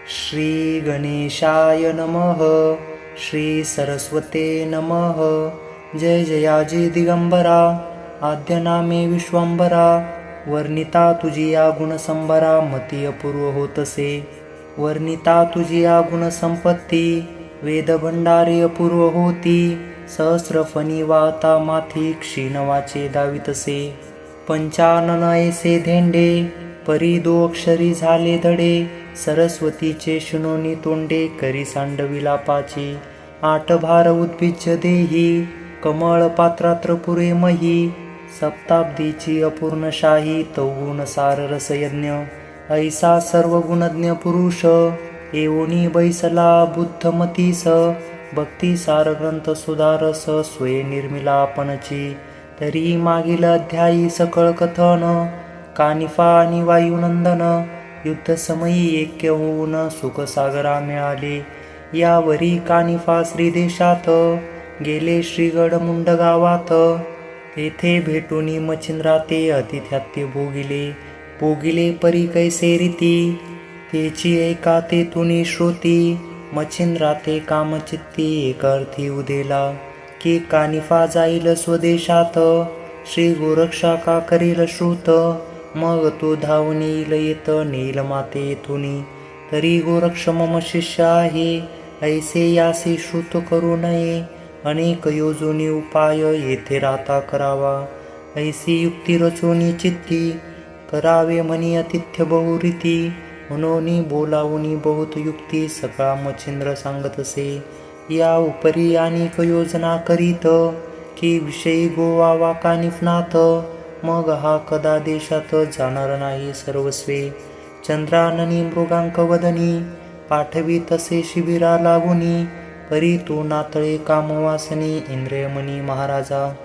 श्री गणेशाय नमः. श्री सरस्वते नमः. जय जयाजी दिगंबरा, आद्य नामे विश्वंभरा. वर्णिता तुझी या गुणसंभरा, मती अपूर्व होतसे. वर्णिता तुझी या गुणसंपत्ती, वेद भंडारे अपूर्व होती. सहस्रफणी वाहता माथी, क्षीण वाचे दावितसे. पंचानन ऐसे धेंडे, परी दो अक्षरी झाले धडे. सरस्वतीचे शिणोनी तोंडे, करी सांडविला पाची. आठ भार उद्भिज्य देही, कमळ पात्रात्र पुरे मही. सप्ताब्दीची अपूर्ण शाही, तवगुण सार रसयज्ञ. ऐसा सर्व गुणज्ञ पुरुष, एवोनी बैसला बुद्धमतीस. भक्ती सार ग्रंथ सुधारस, स्वये निर्मिला आपणची. तरी मागील अध्यायी सकळ कथन, कानिफा आणि वायुनंदन. युद्धसमयी ऐक्य होऊन सुखसागरा मिळाले. यावरी कानिफा श्रीदेशात, गेले श्रीगड मुंड गावात. तेथे भेटूनी मच्छिंद्रा ते अतिथ्यात्य भोगिले परी कैसे रीती. तेची ऐका ते तुनी श्रुती, मच्छिंद्रा ते कामचित्ती. एक अर्थी उदेला, की कानिफा जाईल स्वदेशात. श्री गोरक्षा का करील श्रुत, मग तो धावून येत नेल माते येथुनी. तरी गोरक्ष मम शिष्य आहे, ऐसे यासी श्रुत करू नये. अनेक योजोनी उपाय, येथे राहता करावा. ऐसी युक्ती रचोनी चित्ती, करावे म्हणी अतिथ्य बहुरीती. म्हणून बोलावूनी बहुत युक्ती, सकाळ मच्छिंद्र सांगतसे. या उपरी अनेक योजना करीत, की विषयी गोवावा कानिफनाथ. मग हा कदा देशात जाणार नाही सर्वस्वे. चंद्राननी मृगांक वदनी, पाठवी तसे शिबिरा लागुनी. परी तो नातळे कामवासनी, इंद्रियमणी महाराजा.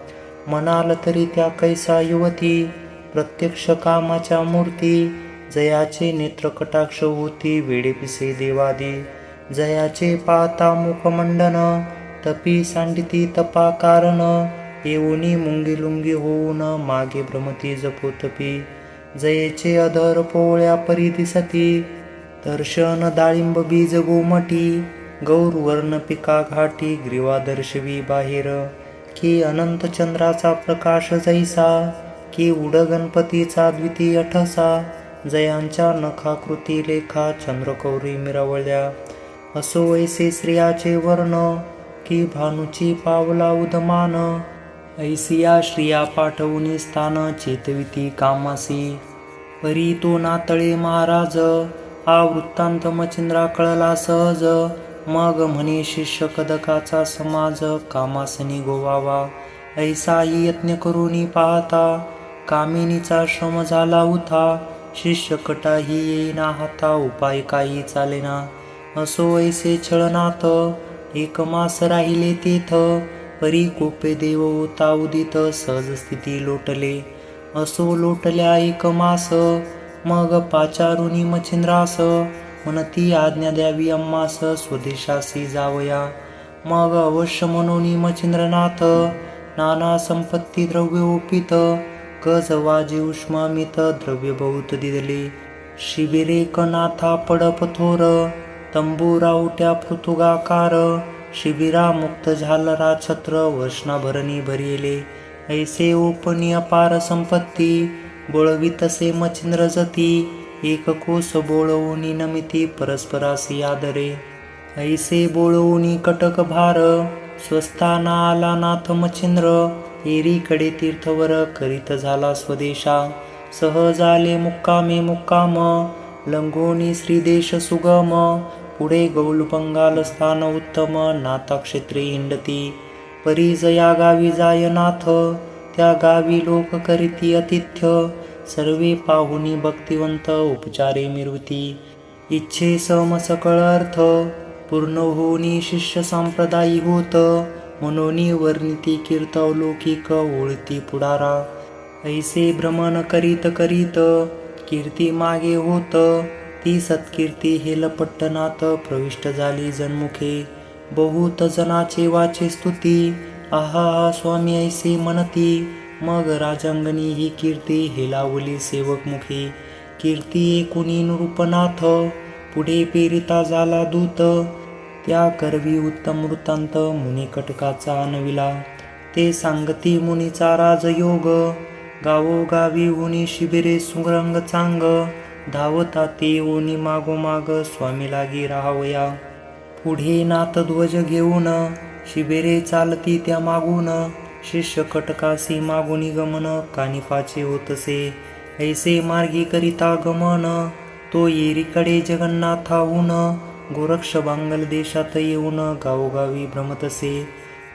म्हणाल तरी त्या कैसा युवती, प्रत्यक्ष कामाच्या मूर्ती. जयाचे नेत्र कटाक्ष होती, वेडे पिसे देवादी. जयाचे पाहता मुखमंडन, तपी सांडिती तपा कारण. येऊनी मुंगी लुंगी होऊन, मागे भ्रमती जपोतपी. जयेचे अधर पोवळ्या परी दिसती, दर्शन डाळिंब बीज गोमटी. गौरवर्ण पिका घाटी, ग्रीवा दर्शवी बाहेर. की अनंत चंद्राचा प्रकाश जैसा, की उड गणपतीचा द्वितीय ठसा. जयांच्या नखाकृती लेखा, चंद्रकौरी मिरवळल्या. असो ऐसे श्रियाचे वर्ण, की भानुची पावला उदमान. ऐसिया श्रिया पाठवून स्थान, चेतविती कामासी. परी तो नातळे महाराज, हा वृत्तांत मच्छिंद्रा कळला सहज. मग म्हणे शिष्य कदकाचा समाज, कामासनी गोवावा. ऐसाही यत्न करूनी पाहता, कामिनीचा श्रम झाला उथा. शिष्य कटाही येईना हाता, उपाय काही चालेना. असो ऐसे छळनाथ, एक मास राहिले तेथ. परी कोपे देव होता उदित, सहज स्थिती लोटले. असो लोटल्या एक मास, मग पाचारुनी मच्छिंद्रास. म्हणती आज्ञा द्यावी अम्मास, स्वदेशासी जावया. मग अवश्य म्हणून मच्छिंद्रनाथ, नाना संपत्ती द्रव्य ओपित. गज वाजे उष्मामित, द्रव्य बहुत दिदले. शिबिरे कनाथा पडप थोर, तंबुरा उट्या पृथुगाकार. शिबिरा मुक्त झालरा छत्र, वर्षणाभरणी भरिले. ऐसे ओपनी अपार संपत्ती, बोळवितसे मच्छिंद्र जती. एक कोस बोळवूनी नमिती, परस्परासी आदरे. ऐसे बोळवूनी कटक भार, स्वस्थाना आला नाथ मच्छिंद्र. एरीकडे तीर्थवर, करीत झाला स्वदेशा. सहज आले मुक्कामे मुक्काम, लंघोनी श्रीदेश सुगम. पुढे गौल बंगाल स्थान उत्तम, नाथा क्षेत्री हिंडती. परी जया गावी जाय नाथ, त्या गावी लोक करीती अतिथ्य. सर्वे पाहुनी भक्तिवंत, उपचारे मिरवती. इच्छे सम सकळ अर्थ, पूर्ण होनी शिष्य संप्रदायी होत. मनोनी वर्णिती कीर्तव लौकिक, ओळती पुढारा. ऐसे भ्रमण करीत करीत, कीर्ती मागे होत. ती सत्कीर्ती हेल पट्टनात, प्रविष्ट झाली जनमुखे. बहुत जनाचे वाचे स्तुती, आहा स्वामी ऐसे म्हणती. मग राजांगणी ही कीर्ती हेलावली सेवक मुखी. कीर्ती एकुणी नृपनाथ, पुढे पेरिता झाला दूत, त्या करवी उत्तम वृत्तांत मुनी कटकाचा नविला. ते सांगती मुनीचा राजयोग, गावोगावी ऊनी शिबिरे सुरंग चांग. धावता ते ओनी मागोमाग स्वामी लागी राहावया. पुढे नाथध्वज घेऊन शिबिरे चालती त्या मागून. शिष्य कटकासी मागुनी गमन कानिफाचे होतसे. ऐसे मार्गी करिता गमन तो येरीकडे जगन्नाथाहून. गोरक्ष बांगल देशात येऊन गावोगावी भ्रमतसे.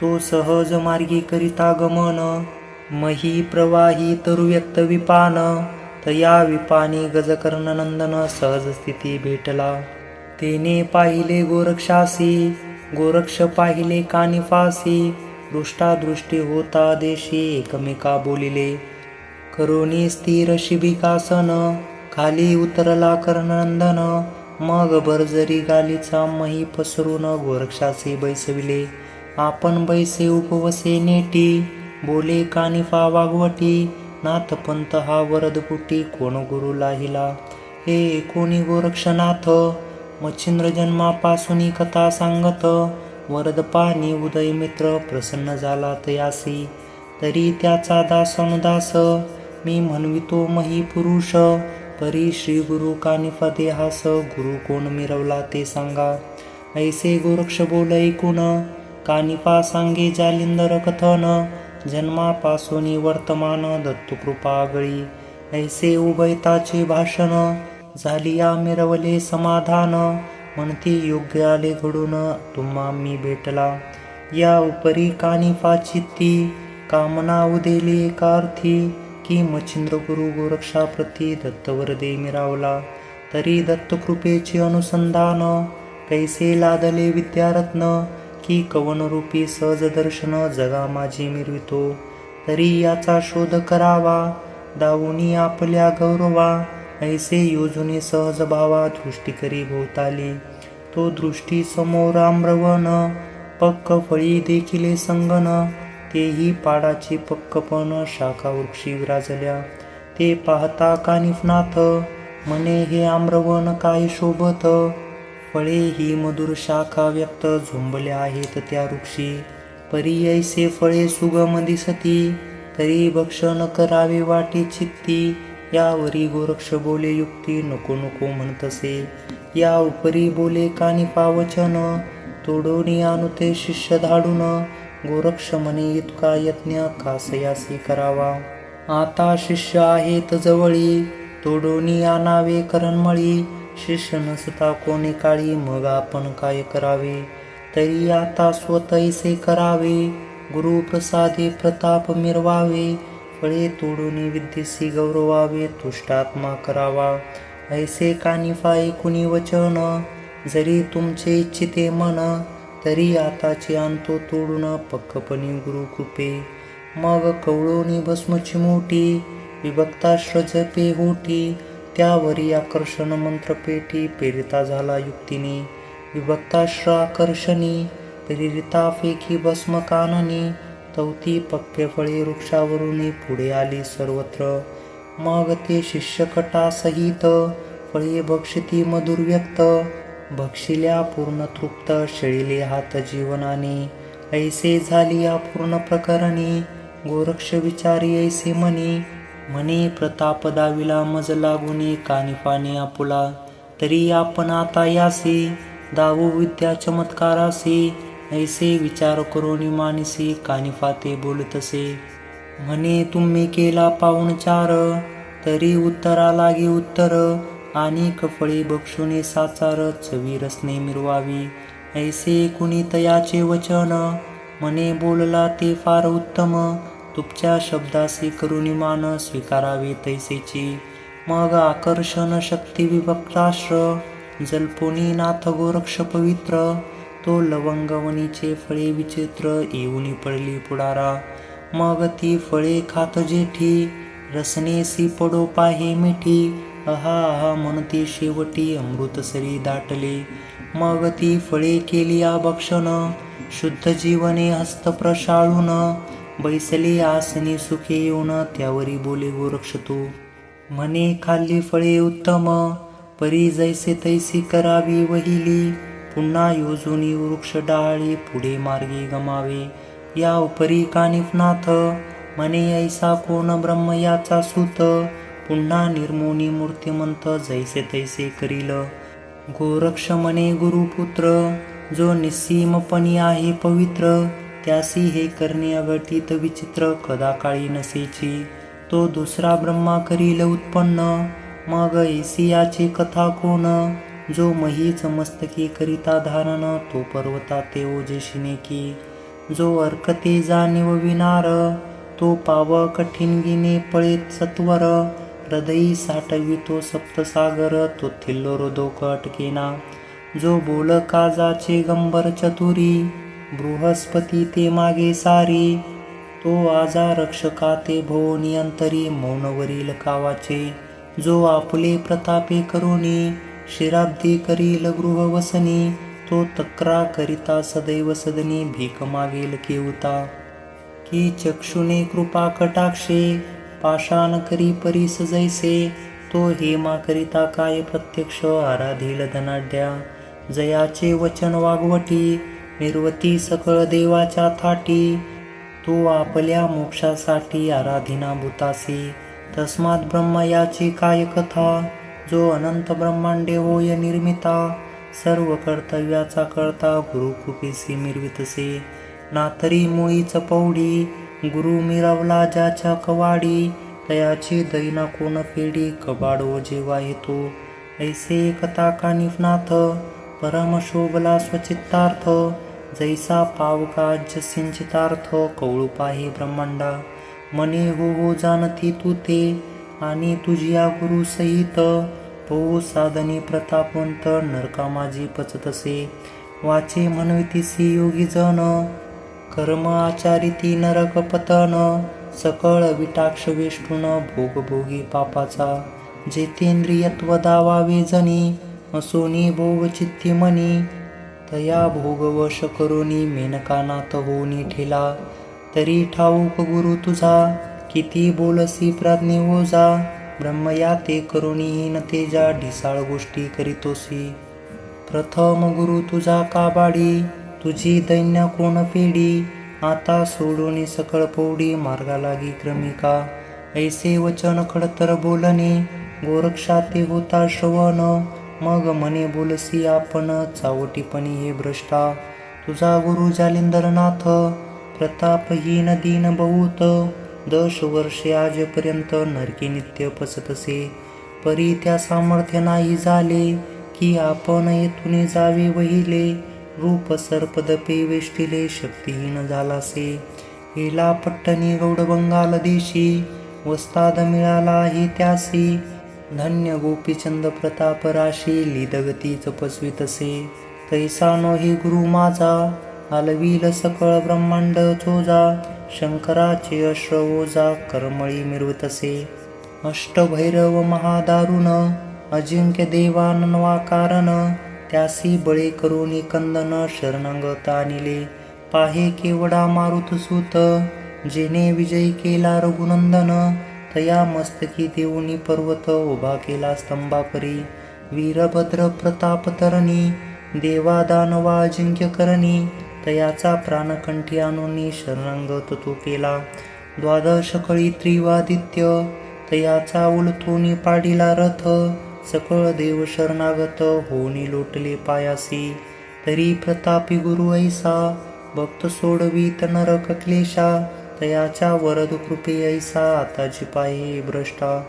तो सहज मार्गी करिता गमन मही प्रवाही तरुव्यक्त विपान. तया विपानी गजकर्ण नंदन सहज स्थिती भेटला. तेने पाहिले गोरक्षासी, गोरक्ष पाहिले कानिफासी. दृष्टादृष्टी होता देशी एकमेका बोलिले. करोनी स्थिर शिबिकासन खाली उतरला कर्णनंदन. मग बर्जरी गालीचा मही पसरून गोरक्षाचे बैसविले. आपण बैसे उपवसे नेटी, बोले कानिफा वागवटी. नाथपंथ हा वरदपुटी कोण गुरु लाहिला. हे कोणी गोरक्षनाथ मच्छिंद्र जन्मापासून कथा सांगत. वरद पाणी उदय मित्र प्रसन्न झाला तयासी. तरी त्याचा दास अनुदास मी म्हणवितो मही पुरुष. परी श्री गुरु कानिफा देहास गुरु कोण मिरवला ते सांगा. ऐसे गोरक्ष बोल ऐकून कानिफा सांगे जालिंदर कथन. जन्मापासून वर्तमान दत्तकृपा गळी. ऐसे उभयताचे भाषण झाली या मिरवले समाधान. म्हणती योग्य आले घडून तुम्हा मी भेटला. या उपरी कानिफा चित्ती कामना उदेली एका अर्थी. की मच्छिंद्र गुरु गोरक्षाप्रती दत्तवरदे मिरावला. तरी दत्तकृपेचे अनुसंधान कैसे लादले विद्यारत्न. की कवनरूपी सहज दर्शन जगा माझी मिरवितो. तरी याचा शोध करावा दावुनी आपल्या गौरवा. ऐसे योजुनी सहज भावा दृष्टी करी भोवताली. तो दृष्टी समोर आम्रवन पक्क फळी देखिले संगन. तेही पाडाची पक्कपण शाखा वृक्षी विराजल्या. ते पाहता कानिफनाथ म्हणे हे आम्रवन काय शोभत. फळे ही मधुर शाखा व्यक्त झुंबल्या आहेत त्या वृक्षी. परी ऐसे फळे सुगम दिसती तरी भक्षण करावे वाटे चित्ती. यावरी गोरक्ष बोले युक्ती नको नको म्हणतसे. या उपरी बोले कानिफा वचन तोडोनी आणुते शिष्य धाडून. गोरक्ष म्हणे इतका यज्ञ कासयासी करावा. आता शिष्य आहेत जवळी तोडोनी आणावे करणमळी. शिष्य नसता कोणी काळी मग आपण काय करावे. तरी आता स्वतैसे करावे गुरु प्रसादे प्रताप मिरवावे. फळे तोडून विद्येसी गौरवावे तुष्टात्मा करावा. ऐसे कानिफा ऐकुनी वचन जरी तुमचे इच्छिते मन. तरी आताचे आणतो तोडून पक्कपणी गुरु कृपे. मग कवळोनी भस्मची मोठी विभक्ताश्र जपे होती. त्यावरी आकर्षण मंत्रपेटी प्रेरिता झाला युक्तीने. विभक्ताश्र आकर्षणी प्रेरिता फेकी भस्म काननी. तवती पक्के फळे वृक्षावरून पुढे आली सर्वत्र. मग ते शिष्यकटा सहित फळे भक्षिती मधुर व्यक्त. भक्षिल्या पूर्ण तृप्त शेळिले हात जीवनाने. ऐसे झाली या पूर्ण प्रकरणी गोरक्ष विचारी ऐसे म्हणी. म्हणे प्रताप दाविला मज लागुनी कानिफाने आपुला. तरी आपण आता यासी दावू विद्या चमत्कारासी. ऐसे विचार करोनी मानसी कानिफा ते बोलतसे. म्हणे तुम्ही केला पाहुणचार तरी उत्तरा लागे उत्तर. आणि कफळी बक्षुने साचार चवी रसने मिरवावी. ऐसे कुणी तयाचे वचन म्हणे बोलला ते फार उत्तम. तुमच्या शब्दासी करुणी मान स्वीकारावे तैसेची. मग आकर्षण शक्ती विभक्ताश्र जल्पोनी नाथ गोरक्ष पवित्र. तो लवंगवणीचे फळे विचित्र येऊनी पडली पुढारा. मग ती फळे खात जेठी रसनेसी पडो पाहे मिठी. अहा अहा म्हणती शेवटी अमृतसरी दाटले. मग ती फळे केली आभक्षण शुद्ध जीवने हस्त प्रशाळून. बैसले आसनी सुखे येऊन त्यावरी बोले गोरक्ष तू. म्हणे खाल्ली फळे उत्तम परी जैसे तैसी करावी वहिली, पुन्हा योजुनी वृक्ष डाळी पुढे मार्गी गमावे. या उपरी कानिफनाथ, म्हणे ऐसा कोण ब्रह्म याचा सूत, पुन्हा निर्मोनी मूर्तिमंत जैसे तैसे करील. गोरक्ष म्हणे गुरुपुत्र, जो निस्सीमपणी आहे पवित्र, त्यासी हे करणे अघटित विचित्र कदा काळी नसेची. तो दुसरा ब्रह्मा करील उत्पन्न, मग ऐसी याची कथा कोण, जो महीच मस्तकी करिता धारण, तो पर्वता ते ओजेशिने की. जो अर्कते जाणीव विनार, तो पाव कठीण गिने पळेत सत्वर, हृदयी साठवितो सप्तसागर, तो थिल्लोर दोक अटकेना. जो बोल काजाचे गंभर चतुरी, बृहस्पती ते मागे सारी, तो आजा रक्षका ते भुवनी अंतरी, मौनवरील कावाचे. जो आपुले प्रतापे करुणी, शिराब्दी करील गृहवसनी, तो तक्रा करिता सदैव सदनी, भीक मागेल केवता. की चक्षुने कृपा कटाक्षे, पाषाण करी परीस जैसे, तो हेमा करिता काय प्रत्यक्ष, आराधील धनाढ्या. जयाचे वचन वागवटी, निर्वती सकळ देवाच्या थाटी, तो आपल्या मोक्षासाठी आराधिना भूतासी. तस्मात ब्रह्म याची काय कथा, जो अनंत ब्रह्मांडे होय निर्मिता, सर्व कर्तव्याचा करता गुरुकृपेसी मिरवितसे. नातरी मुळीच पौडी, गुरु मिरवला ज्याच्या कवाडी, तयाची दैना कोण फेडी, कबाड ओजेवा येतो. ऐसे कथा कानिफनाथ, परम शोभला स्वचित्तार्थ, जैसा पावकाज सिंचितार्थ, कौळुपाही ब्रह्मांडा. मने हो जानती तू ते, आणि तुझिया गुरु सहित, पोहू साधनी प्रतापवंत, नरका माझी पचतसे. वाचे म्हणवितीसी योगी जन, कर्म आचारिती नरक पतन, सकळ विटाक्ष वेष्टून भोगभोगी पापाचा. जेतेंद्रियत्व दावावे जनी, असोनी भोग चित्ती मनी, तया भोगवश करोनी मेनकानाथ होनी ठेला. तरी ठाऊक गुरु तुझा, किती बोलसी प्राज्ञे ओजा, ब्रह्मया ते करुणीहीन तेजा, ढिसाळ गोष्टी करीतोसी. प्रथम गुरु तुझा काबाडी, तुझी दैन्य कोण फेडी, आता सोडोनी सकळ पौडी, मार्गा लागी क्रमिका. ऐसे वचन खडतर बोलणे, गोरक्षा ते होता श्रवण, मग मने बोलसी आपण, चावटीपणी हे भ्रष्टा. तुझा गुरु जालिंदरनाथ, प्रतापहीन दीन बहुत, 10 वर्षे आजपर्यंत नरकी नित्य पचतसे. परी त्या सामर्थ्य नाही झाले, की आपण येथून जावे वहिले, रूप सर्पदपे वेष्टिले, शक्तिहीन झालासे. हेला पट्टणी गौड बंगाल देशी, वस्ताद मिळाला आहे त्यासी, धन्य गोपीचंद प्रताप राशी, लिदगतीच पसवितसे. तैसा नो हे गुरु माझा, हलवील सकळ ब्रह्मांड चोजा, शंकराचे अश्र ओजा, करमळी मिरवतसे. अष्टभैरव महादारुण, अजिंक्य देवानन्वा कारण, त्यासी बळे करुणी कंदन, शरणागत आणिले. पाहे केवडा मारुत सूत, जेने विजय केला रघुनंदन, तया मस्तकी देऊनी पर्वत, उभा केला स्तंभापरी. वीरभद्र प्रताप तरणी, देवा दानवा अजिंक्य करणी, तयाचा प्राणकंठी आणूनी, शरणागत तो केला. द्वादश कळी त्रिवादित्य, तयाचा उलथूनी पाडिला रथ, सकळ देव शरणागत होनी लोटले पायासी. तरी प्रतापी गुरु ऐसा, भक्त सोडवीत नरक क्लेशा, तयाच्या वरद कृपे ऐसा, आताची पाहे भ्रष्टा.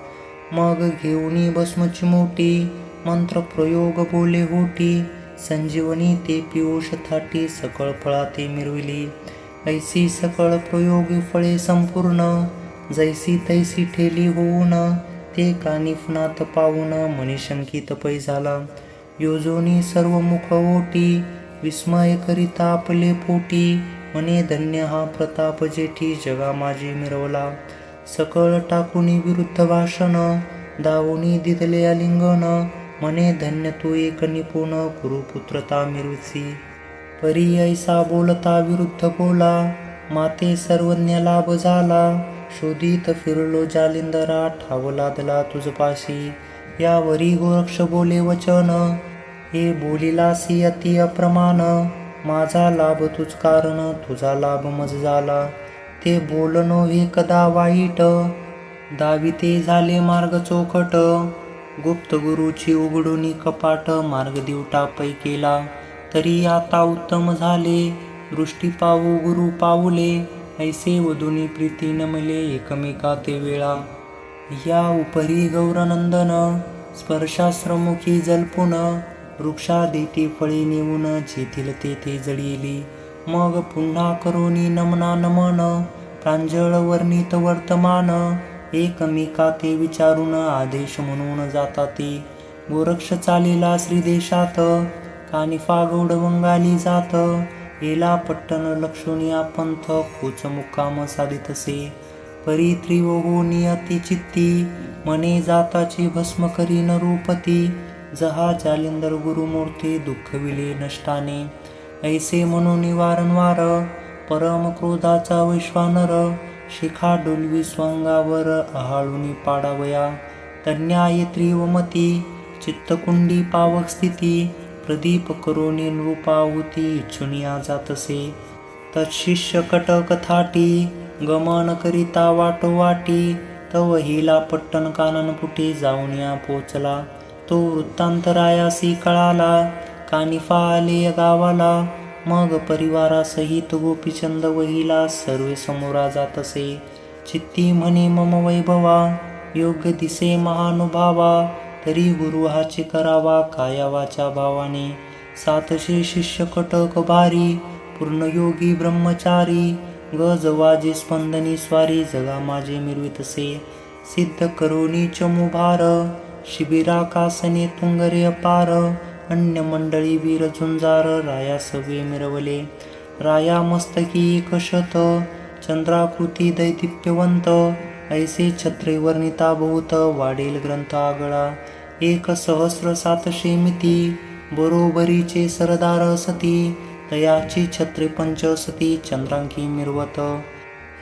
मग घेऊनी भस्मची मोठी, मंत्र प्रयोग बोले होटी, संजीवनी ते पियुष थाटी, सकळ फळा ते मिरविली. ऐसी सकळ प्रयोगी फळे संपूर्ण, जैसी तैसी ठेली होऊन, ते कानिफनाथ पाहून, मनिशंकित पै झाला. योजोनी सर्व मुख ओटी, विस्मय करिता आपले पोटी, म्हणे धन्य हा प्रताप जेठी, जगा माझी मिरवला. सकळ टाकुनी विरुद्ध भाषण, दावोनी दिदले आलिंगन, म्हणे धन्य तू एक निपुण, गुरुपुत्रता मिरविसी. परी ऐसा बोलता विरुद्ध बोला, माते सर्वज्ञ लाभ झाला. शोधित फिरलो जालिंदरा, ठाव लादला तुझपाशी. यावरी गोरक्ष बोले वचन, हे बोलिलासी अति अप्रमाण, माझा लाभ तुझ कारण तुझा लाभ मज झाला, ते बोलनो हे कदा वाईट, दाविते झाले मार्ग चोखट, गुप्त गुरुची उघडूनी कपाट, मार्ग दिवटा पै केला, तरी आता उत्तम झाले, दृष्टी पाहू गुरु पाऊले, ऐसे वधुनी प्रीती नमले, एकमेका ते वेळा, या उपरी गौरनंदन, स्पर्शाश्रमुखी जलपुन, वृक्षा देती फळे नेऊन, जेथील तेथे जळीली, मग पुन्हा करोनी नमना नमन, प्रांजळ वर्णित वर्तमान, एकमेका ते विचारून, आदेश म्हणून जाता ते, गोरक्ष चालेला श्रीदेशात, कानिफा गौड वंगाली जात, येला पट्टण लक्षणीया पंथ, कोच मुक्काम साधितसे, परी त्रिवहो नियती चित्ती, मने जाताची भस्म करीन रूपती, जहा जालिंदर गुरुमूर्ती, दुःख विले नष्टाने, ऐसे म्हणून वारंवार, परम क्रोधाचा वैश्वानर, शिखा डोलवी स्वांगावर, आहाळुनी पाडावया, तन्याय त्रिवमती, चित्तकुंडी पावक स्थिती, प्रदीप करोनी नृपाहुती, इच्छुनिया जातसे, तत्शिष्य कटक थाटी, गमन करिता वाटोवाटी, तव हिला पट्टण कानन पुटे, जाऊनिया पोचला, तो वृत्तांतरायासी कळाला, कानिफा आले गावाला, मग परिवारासहित गोपीचंद वहिला, सर्वे समोरा जातसे, चित्ती म्हणे मम वैभवा, योग्य दिसे महानुभावा, तरी गुरु हाचे करावा, कायावाच्या भावाने, 700 शिष्य कटक भारी, पूर्णयोगी ब्रह्मचारी, गज वाजे स्पंदनी स्वारी, जगा माझे मिरवितसे, सिद्ध करोनी चमुभार, शिबिराकासने तुंगरे अपार, अन्य मंडळी वीर झुंजार, राया सवे मिरवले, राया मस्तकी एक शत, चंद्राकृती दैदिप्यवंत, ऐसे छत्रे वर्णिता बहुत, वाढेल ग्रंथ आगळा, 1,700 मिती, बरोबरीचे सरदार सती, तयाची छत्रे पंचसती, चंद्रांकी मिरवत,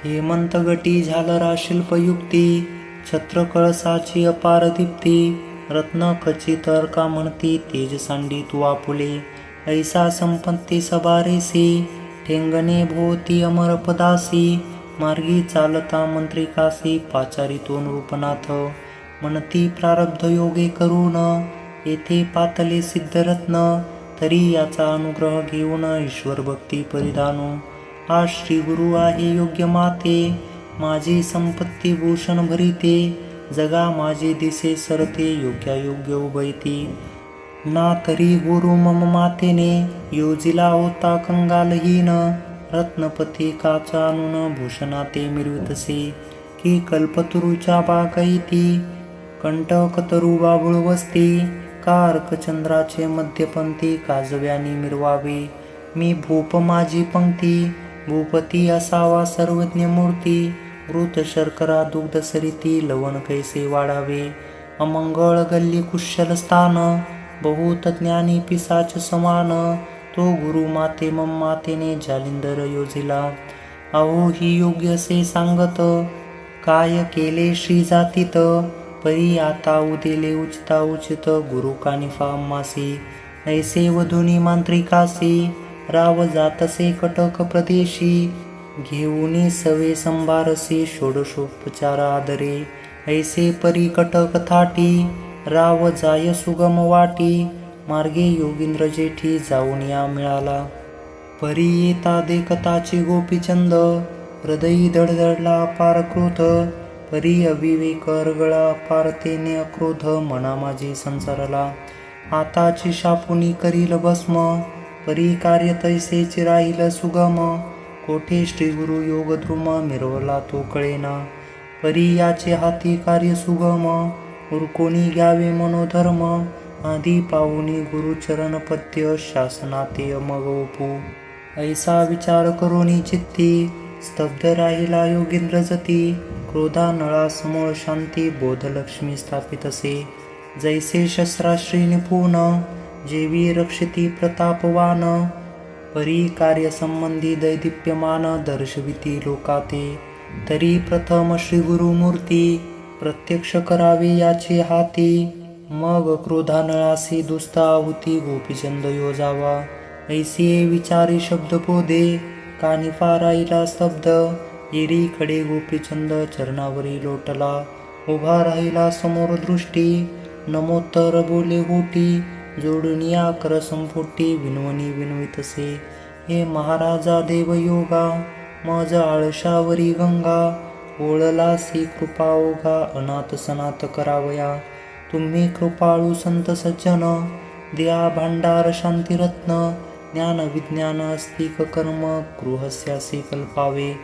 हेमंत गटी झालरा शिल्पयुक्ती, छत्र कळसाची अपार दीप्ती, रत्न खचित अर्का म्हणती, तेज सांडित वापुले, ऐसा संपत्ती सबारेसी, ठेंगणे भोवती अमर पदासी, मार्गी चालता मंत्रिकासी, पाचारितो रूपनाथ, म्हणती प्रारब्ध योगे करून, येथे पातले सिद्धरत्न, तरी याचा अनुग्रह घेऊन, ईश्वर भक्ती परिधानू, हा श्री गुरु आहे योग्य माते, माझी संपत्ती भूषण भरिते, जगा माझे दिसे सरते, योग्यायोग्य उभयती, ना तरी गुरु मम मातेने, योजिला होता कंगालहीन, रत्नपती काचा आणून, भूषणाते मिरवितसे, की कल्पतरुच्या बागायती, कंटकतरु बाबुळ वस्ती, कारकचंद्राचे मध्यपंथी, काजव्यानी मिरवावे, मी भूप माझी पंक्ती, भूपती असावा सर्वज्ञ मूर्ती, वृत शर्करा दुग्ध सरिती, लवण कैसे वाढावे, अमंगळ गल्ली कुशल स्थान, बहुत ज्ञानी पिसाच समान, तो गुरु माते मम मातेने, जालिंदर योजिला, अहो ही योग्य से सांगत, काय केले श्री जातीत, परी आता उदेले उचिता उचित, गुरु कानिफा अम्मासी, ऐसे वधुनी मांत्रिकासी, राव जातसे कटक प्रदेशी, घेऊनी सवे संभारसी, षोडशोपचार आदरे, ऐसे परी कटक थाटी, राव जाय सुगम वाटी, मार्गे योगींद्र जेठी, जाऊन या मिळाला, परी येता देखताची गोपीचंद, हृदयी धडधडला अपार क्रोध, परी अविवेक अर्गळा पारतेने अक्रोध, मना माझी संसारला, आताची शापुनी करील भस्म, परी कार्य तैसेच राहील सुगम, कोठे श्री गुरु योग द्रुम, मिरवला तो कळेना, परी याचे हाती कार्य सुगम, उरकोणी घ्यावे मनोधर्म, आधी पाहुनी गुरुचरण पद्य, शासनाते मग ओपू, ऐसा विचार करोनी चित्ती, स्तब्ध राहिला योगींद्र जती, क्रोधा नळा समूळ शांती, बोधलक्ष्मी स्थापितसे, जैसे शस्त्राश्री निपुण, जेवी रक्षिती प्रतापवान, परी कार्य संबंधी दैदिप्यमान, दर्शविती लोकाते, तरी प्रथम श्री गुरुमूर्ती, प्रत्यक्ष करावे याचे हाती, मग क्रोधानळासी दुस्ता आहुती गोपीचंद योजावा. ऐसिये विचारी शब्द बोधे कानी फाराईला स्तब्ध. येरीकडे गोपीचंद चरणावरी लोटला, उभा राहिला समोर दृष्टी. नमोत्तर बोले गोटी, जोडुनिया कर संपुटी. विनवणी विनवितसे, हे महाराजा देवयोगा. मज आळशावरी गंगा, ओळलासी कृपा ओघा. अनाथ सनात करावया, तुम्ही कृपाळू संत सज्जन. द्या भांडार शांतिरत्न, ज्ञान विज्ञान अस्तिक कर्म. गृहस्यासी कल्पावे,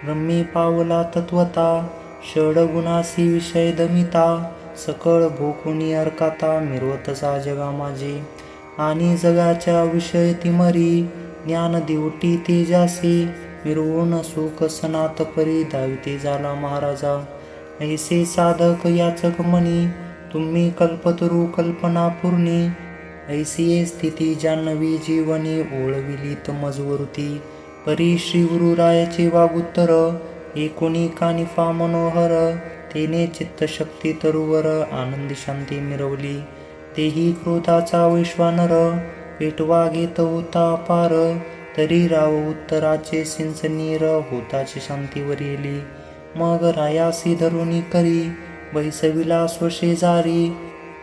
ब्रह्मी पावला तत्वता. षडगुणासी विषय दमिता, सकळ भोकुनी अर्काता. मिरवतसा जगा माझे, आणि जगाच्या विषय तिमरी. ज्ञान दिवटी तेजासी, मिरवून सुख सनात परी. धाविते झाला महाराजा, ऐसे साधक याचक मनी. तुम्ही कल्पतरू कल्पना पूर्णी. ऐसिये स्थिती जान्हवी जीवनी, ओळविलीत मजवरुती. परी श्री गुरुरायाचे वागुत्तर, एकोणी कानिफा मनोहर. तेने चित्तशक्ती तरुवर, आनंदी शांती मिरवली. तेही क्रोधाचा वैश्वानर, पेटवा घेत होता पार. तरी राव उत्तराचे सिंचनीर, होताची शांतीवर येली. मग रायासी धरुनी करी, बैसविला स्वशेजारी.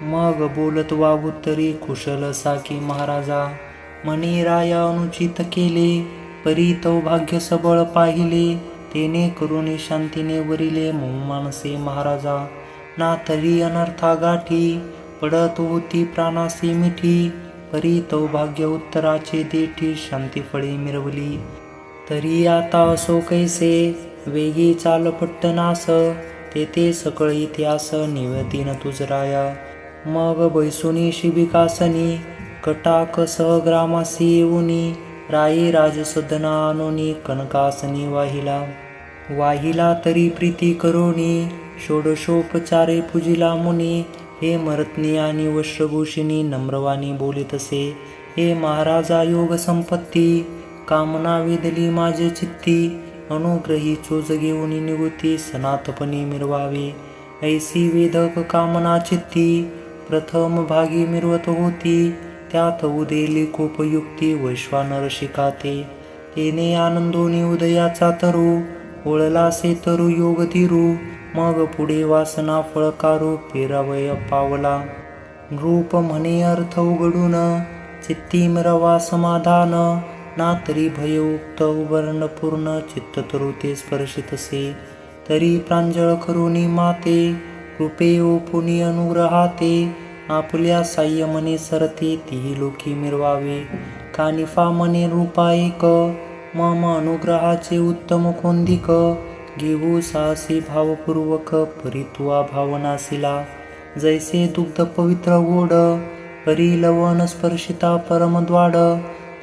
मग बोलत वागुत्तरी, कुशल साकी महाराजा. मनी राया अनुचित केले, परी तो भाग्य सबळ पाहिले. तेने करुणी शांतीने वरिले, मऊ मानसे महाराजा. ना तरी अनर्था गाठी, पडत होती प्राणासी मिठी. परी तो भाग्य उत्तराचे देठी, शांती फळे मिरवली. तरी आता असो कैसे, वेगी चाल पट्टनास. तेथे सकळ इतिहास, निवतीन तुझ राया. मग बैसुनी शिबिकासनी, कटाक सहग्रामासी येऊनी. राई राजसदना आणोनी, कनकासनी वाहिला तरी प्रीती करोनी. षोडशोपचारे पूजिला मुनी. हे मरत्नी आणि वस्त्रभूषिणी, नम्रवाणी बोलितसे. हे महाराजा योग संपत्ती, कामना वेदली माझे चित्ती. अनुग्रही चोज घेऊन निवृत्ती, सनातपणे मिरवावे. ऐसी वेदक कामना चित्ती, प्रथम भागी मिरवत होती. त्यात उदेली कोपयुक्ती, वैश्वानर शिकाते. तेने आनंदोनी उदयाचा तरु, ओळलासे तरु योग धीरू. मग पुढे वासना फळकारू, पेरावय पावला. रूप म्हणे अर्थ उघडून, चित्ती मिरवा समाधान. ना तरी भय उक्त वर्ण पूर्ण, चित्त तरु ते स्पर्शितसे. तरी प्रांजळ करुनी माते, कृपे ओपुनी अनुग्रहाते. आपुल्या साह्य मने सरते, तीही लोकी मिरवावे. कानिफा मने रूपा एक, मम अनुग्रहाचे उत्तम कोंदिक. घेऊ साहसी भावपूर्वक, परित्वा भावनासिला. जैसे दुग्ध पवित्र गोड, परी लवण स्पर्शिता परमद्वाड.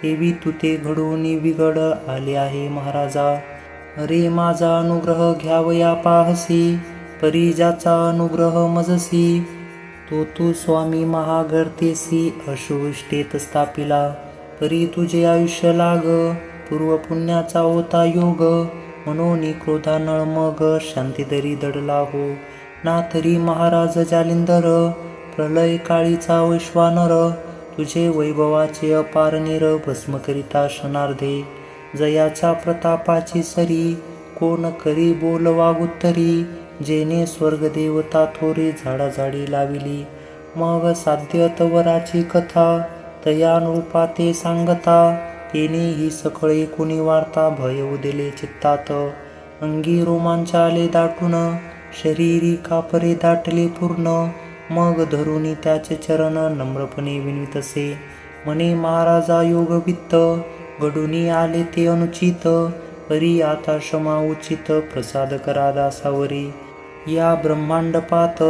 तेवी तुते घडूनी बिघड, आले आहे महाराजा. अरे माझा अनुग्रह घ्यावया पाहसी, परी ज्याचा अनुग्रह मजसी. तो तू स्वामी महागर्तेसी, अशुविष्टेत स्थापिला. परी तुझे आयुष्य लाग, पूर्व पुण्याचा होता योग. मनोनी क्रोधानळ मग, शांतीदरी दडला हो. ना तरी महाराज जालिंदर, प्रलय काळीचा वैश्वानर. तुझे वैभवाचे अपार नीर, भस्म करिता क्षणार्धे. जयाच्या प्रतापाची सरी, कोण करी बोल वागुत्तरी. जेने स्वर्ग देवता थोरे, झाडाझाडी लाविली. मग साध्य तवराची कथा, तयानुरूपा ते सांगता. तेने ही सकळे कुणी वार्ता, भय उदिले चित्तात. अंगी रोमांच आले दाटून, शरीरी कापरे दाटले पूर्ण. मग धरुनी त्याचे चरण, नम्रपणे विनवितसे. म्हणे महाराजा योगवित्त, घडूनी आले ते अनुचित. परी आता क्षमा उचित, प्रसाद करा दासावरी. या ब्रह्मांडपात,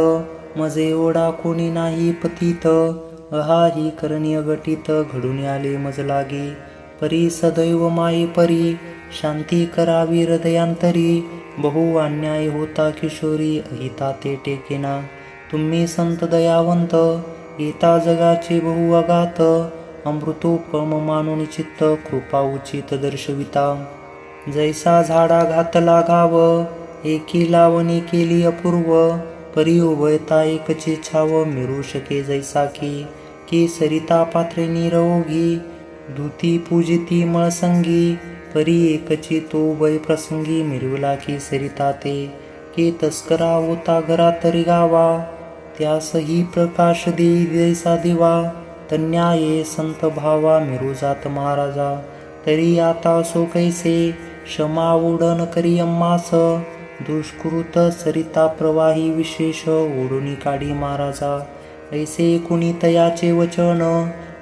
मजे ओढा कोणी नाही पतित. अहाही करणी अगटित, घडून आले मज लागे. परी सदैव माये परी, शांती करावी हृदयांतरी. बहु अन्याय होता किशोरी, अहिता ते टेकेना. तुम्ही संत दयावंत, येता जगाचे बहु अगात. अमृतोपम मानून चित्त, कृपा उचित दर्शविता. जैसा झाडा घातला घाव, एकी लावणी केली अपूर्व. परी उभयता एकची छाव मिरू शके जैसा की सरिता पात्रे निरवोगी धुती पूजिती मळसंगी परी एकची तो उभय प्रसंगी मिरविला की सरिता ते की तस्करा होता घरा तरी गावा त्यासही प्रकाश देई जैसा दिवा तन्याये संत भावा मिरू जात महाराजा तरी आता सो कैसे क्षमा ओढण करी अम्मास दुष्कृत सरिता प्रवाही विशेष ओढुनी काढी महाराजा ऐसे कुणी तयाचे वचन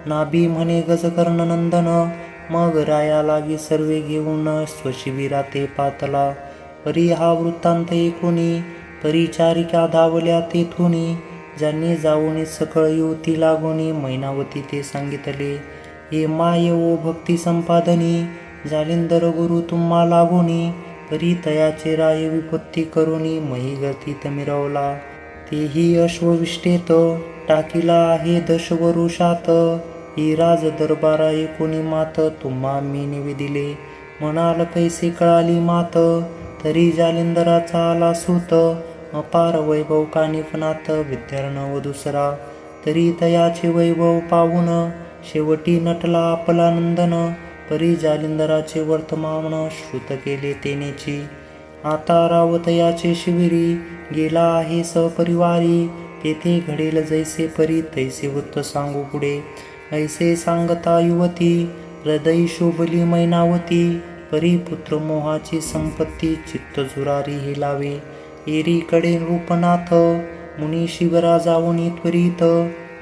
नाभी म्हणे गजकर्ण नंदन मग राया लागी सर्वे घेऊन स्वशिबिरा ते पातला परी हा वृत्तांत ऐकुनी परिचारिका धावल्या तेथुनी ज्यांनी जाऊनी सकळ युवती लागोनी मैनावती ते सांगितले हे माय ओ भक्ती संपादनी जालिंदर गुरु तुम्हा लागोनी परी तयाचे राय विपत्ती करुनी मही गतीत मिरवला तेही अश्वविष्टेत टाकीला आहे दशवरुषात ही राज दरबारा एकोणी मात तुम्हा मी निवेदिले म्हणाल कैसे कळाली मात तरी जालिंदराचा आला सूत अपार वैभव कानिफनात विद्यार्ण व दुसरा तरी तयाचे वैभव पाहून शेवटी नटला आपला नंदन परी जालिंदराचे वर्तमान श्रुत केले तेनेची आता रावतयाचे शिबिरी गेला आहे सपरिवारी तेथे घडेल जैसे परी तैसे वृत्त सांगू पुढे ऐसे सांगता युवती हृदय शोभली मैनावती परी पुत्र मोहाची संपत्ती चित्त झुरारी हे लावे एरीकडे रूपनाथ मुनी शिवरा जाऊन त्वरित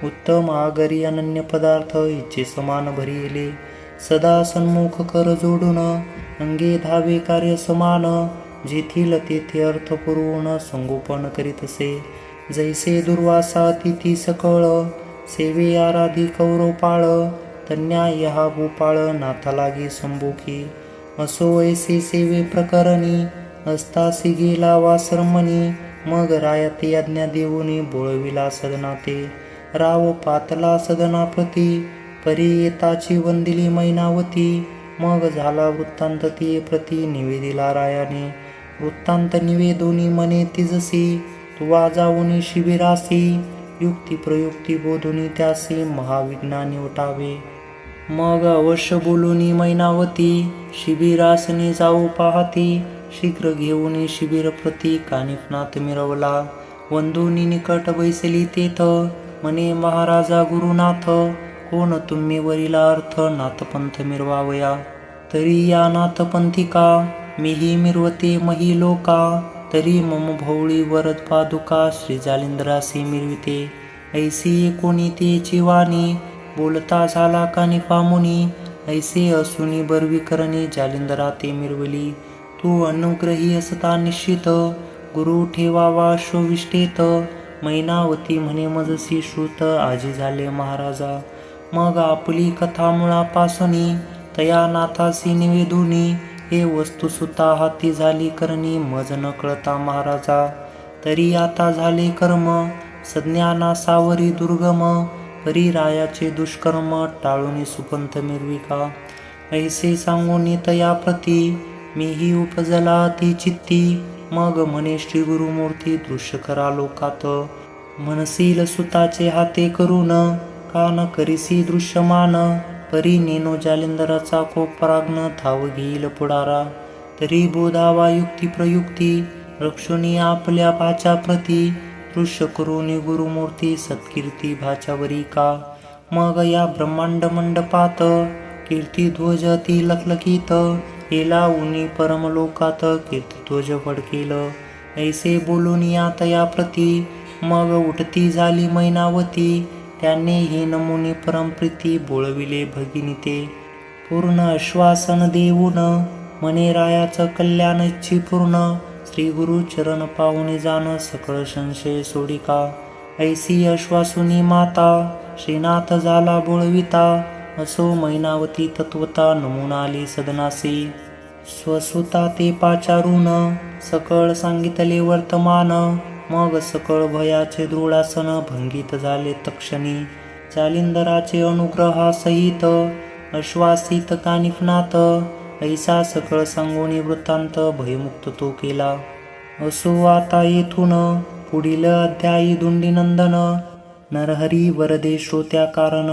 उत्तम आगरी अनन्य पदार्थ इच्छे समान भरिले सदा सन्मुख कर जोडून अंगे धावे कार्य समान जेथील तेथे अर्थ पुरवून संगोपन करीत असे जैसे दुर्वासा तिथी सकळ सेवे आराधी कौरव पाळ तन्याय हा भूपाळ नाथा लागी संभोखी असो ऐसे सेवे प्रकरणी असतासी गेला वासरमणी मग रायते आज्ञा देऊनी बोळविला सदनाते राव पातला सदनाप्रती परी येताची वंदिली मैनावती मग झाला वृत्तांत ती प्रती निवेदिला रायाने वृत्तांत निवेदोनी मने तिजसी तुवा जाऊनी शिबिरासी युक्ती प्रयुक्ती बोधुनी त्यासी महाविज्ञानी उठावे मग अवश्य बोलुनी मैनावती शिबिरासनी जाऊ पाहती शीघ्र घेऊनी शिबिर प्रती कानिफनाथ मिरवला वंदुनी निकट बैसली तेथ मने महाराजा गुरुनाथ कोण तुम्ही वरीला अर्थ नाथपंथ मिरवावया तरी या नाथपंथिका मीही मिरवते मही लोका तरी मम भोवळी वरद पादुका श्री जालिंदरासी मिरविते ऐसी कोणी तेची वाणी बोलता झाला कानिफा मुनी ऐसे असुनी बरवी करणी जालिंदरा ते मिरवली तू अनुग्रही असता निश्चित गुरु ठेवावा शोविष्टेत मैनावती म्हणे मजसी श्रुत आजी झाले महाराजा मग आपली कथा मुळापासनी तया नाथासी निवेदुनी हे वस्तू सुता हाती झाली करणी मज न कळता महाराजा तरी आता झाले कर्म सज्ञाना सावरी दुर्गम परी रायाचे दुष्कर्म टाळूनी सुपंथ मिरविका ऐसे सांगूनी तया प्रती मीही उपजला ती चित्ती मग म्हणे श्री गुरुमूर्ती दृश्य करा लोकात मनसील सुताचे हाते करून कान करिसी दृश्यमान परी नेनो जालिंदराचा कोपराग्न धाव घेईल पुढारा तरी बोधावा युक्ती प्रयुक्ती रक्षुनी आपल्या भाच्या प्रती दृश्य करुनी गुरुमूर्ती सत्कीर्ती भाच्यावरी का मग या ब्रह्मांड मंडपात कीर्ती ध्वज ती लखलखीत केला उनी परमलोकात कीर्तिध्वज फडकेल ऐसे बोलून या तया प्रती मग उठती झाली मैनावती त्याने ही नमुनी परमप्रीती बोळविले भगिनीते पूर्ण आश्वासन देऊन मने रायाचं कल्याण इच्छी पूर्ण श्री गुरु चरण पाहुणे जाण सकळ संशय सोडिका ऐसी आश्वासुनी माता श्रीनाथ झाला बोळविता असो मैनावती तत्वता नमून आली सदनासी स्वसुता ते पाचारून सकळ सांगितले वर्तमान मग सकळ भयाचे दृढासन भंगित झाले तक्षणी जालिंदराचे अनुग्रहासहित आश्वासित कानिफनाथ ऐसा सकळ सांगोनी वृत्तांत भयमुक्त तो केला असो आता येथून पुढील अध्यायी दुंडीनंदन. नरहरी वरदे श्रोत्या कारण.